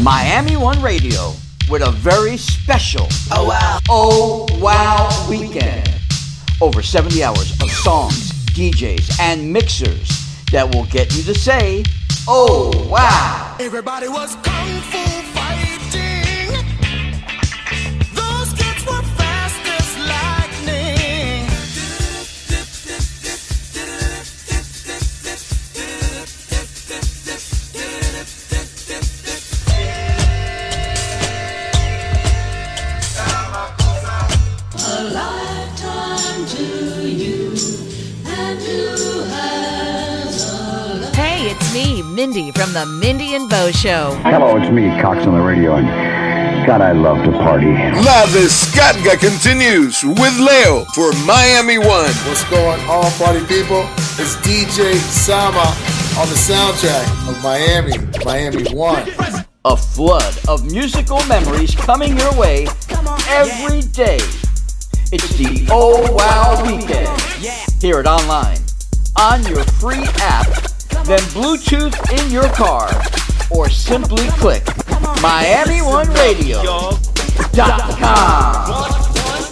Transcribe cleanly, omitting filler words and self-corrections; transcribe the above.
Miami One Radio with a very special Oh Wow Weekend. Over 70 hours of songs, DJs, and mixers that will get you to say, oh wow. Everybody was kung fu fighting. Those kids were fast as lightning. A lifetime to you, and you has a... Hey, it's me, Mindy, from the Mindy and Bo Show. Hello, it's me, Cox on the radio, and God, I love to party. La Descarga continues with Leo for Miami One. What's going on, party people? It's DJ Sama on the soundtrack of Miami One. A flood of musical memories coming your way every day. It's the Oh Wow Weekend. Hear it online, on your free app, then Bluetooth in your car, or simply click MiamiOneRadio.com.